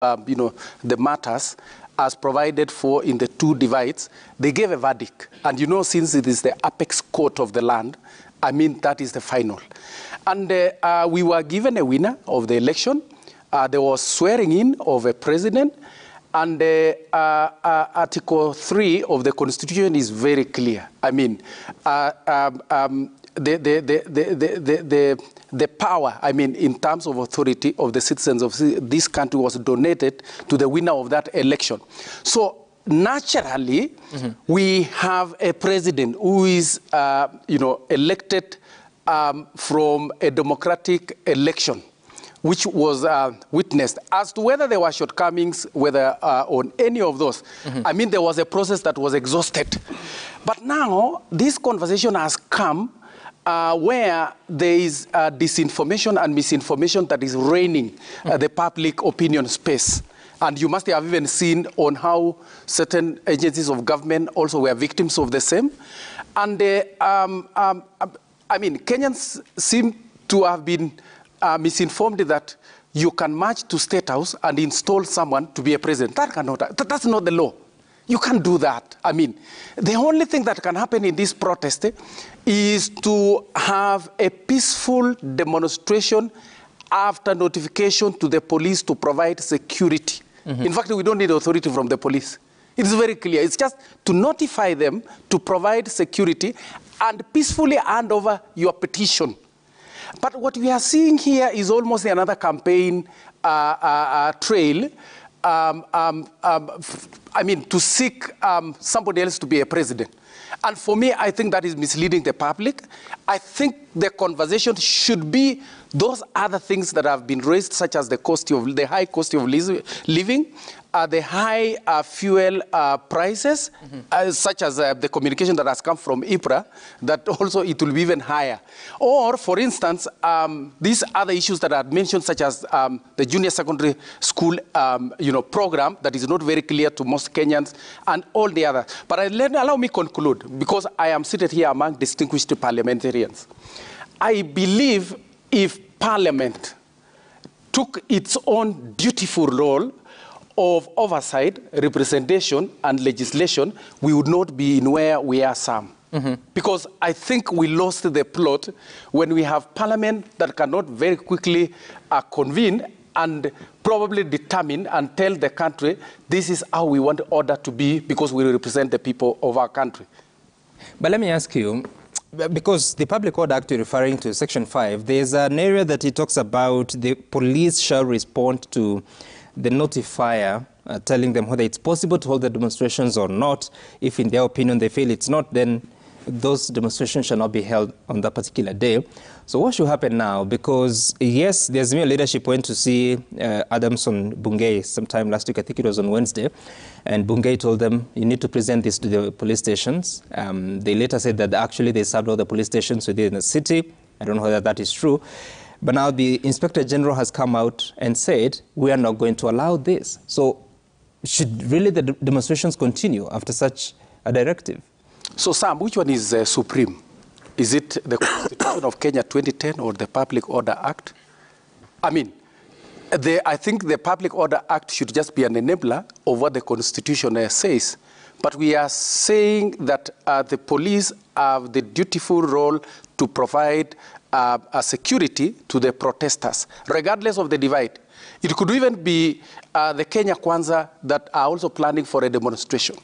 the matters as provided for in the two divides, they gave a verdict. And since it is the apex court of the land, that is the final. And we were given a winner of the election. There was swearing in of a president. And Article 3 of the Constitution is very clear. The power, in terms of authority of the citizens of this country was donated to the winner of that election. So naturally, we have a president who is, elected from a democratic election, which was witnessed. As to whether there were shortcomings, whether on any of those, there was a process that was exhausted. But now, this conversation has come where there is disinformation and misinformation that is reigning the public opinion space. And you must have even seen on how certain agencies of government also were victims of the same. And Kenyans seem to have been misinformed that you can march to State House and install someone to be a president. That's not the law. You can't do that. The only thing that can happen in this protest is to have a peaceful demonstration after notification to the police to provide security. In fact, we don't need authority from the police. It's very clear. It's just to notify them to provide security and peacefully hand over your petition. But what we are seeing here is almost another campaign trail to seek somebody else to be a president. And for me, I think that is misleading the public. I think the conversation should be those other things that have been raised, such as the high cost of living, the high fuel prices, such as the communication that has come from IPRA, that also it will be even higher. Or, for instance, these other issues that are mentioned, such as the junior secondary school program that is not very clear to most Kenyans, and all the others. But allow me conclude, because I am seated here among distinguished parliamentarians. I believe if Parliament took its own dutiful role of oversight, representation, and legislation, we would not be in where we are some. Because I think we lost the plot when we have Parliament that cannot very quickly convene and probably determine and tell the country, this is how we want order to be because we represent the people of our country. But let me ask you, because the Public Order Act you're referring to, Section 5, there's an area that it talks about the police shall respond to the notifier, telling them whether it's possible to hold the demonstrations or not. If in their opinion they feel it's not, then those demonstrations shall not be held on that particular day. So what should happen now? Because yes, the Azimio leadership went to see Adamson Bungei sometime last week, I think it was on Wednesday, and Bungei told them, you need to present this to the police stations. They later said that actually they served all the police stations within the city. I don't know whether that is true. But now the Inspector General has come out and said, we are not going to allow this. So should really the demonstrations continue after such a directive? So Sam, which one is supreme? Is it the Constitution of Kenya 2010 or the Public Order Act? I think the Public Order Act should just be an enabler of what the Constitution says. But we are saying that the police have the dutiful role to provide security to the protesters, regardless of the divide. It could even be the Kenya Kwanza that are also planning for a demonstration.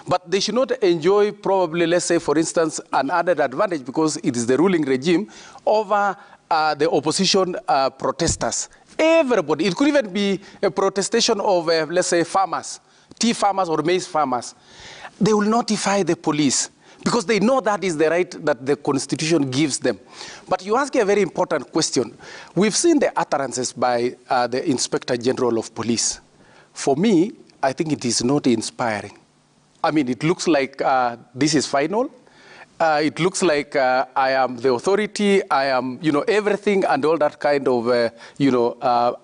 But they should not enjoy probably, let's say, for instance, an added advantage because it is the ruling regime over the opposition protesters. Everybody, it could even be a protestation of, let's say, farmers, tea farmers or maize farmers. They will notify the police because they know that is the right that the Constitution gives them. But you ask a very important question. We've seen the utterances by the Inspector General of Police. For me, I think it is not inspiring. It looks like this is final. It looks like I am the authority, I am, everything and all that kind of,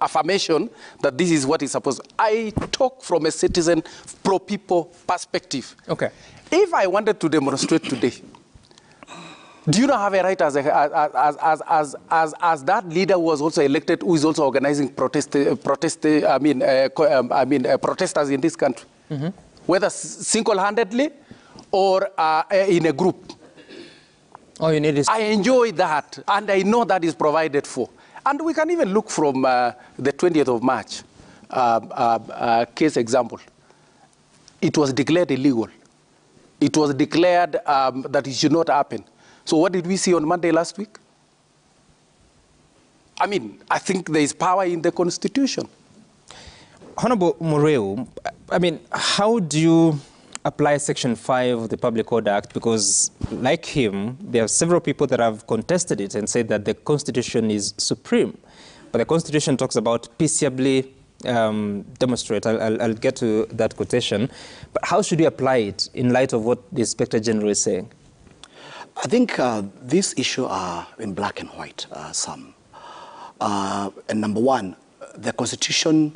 affirmation that this is what is supposed. I talk from a citizen, pro-people perspective. Okay. If I wanted to demonstrate today, Do you not have a right as that leader was also elected, who is also organizing protesters in this country, whether single-handedly or in a group? All you need is... I enjoy that, and I know that is provided for. And we can even look from the 20th of March case example. It was declared illegal. It was declared that it should not happen. So what did we see on Monday last week? I mean, I think there is power in the Constitution. Honorable Mureu, I mean, how do you apply Section 5 of the Public Order Act? Because, like him, there are several people that have contested it and said that the Constitution is supreme. But the Constitution talks about peaceably demonstrate. I'll get to that quotation. But how should you apply it in light of what the Inspector General is saying? I think these issues are in black and white, Sam. And number one, the Constitution,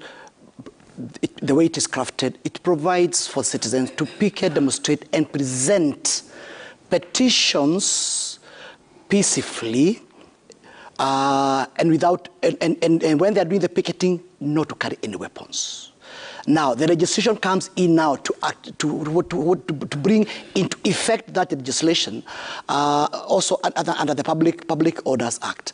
the way it is crafted, it provides for citizens to picket, demonstrate, and present petitions peacefully, and without, and when they are doing the picketing, not to carry any weapons. Now, the legislation comes in now to act, to bring into effect that legislation, also under the Public Orders Act.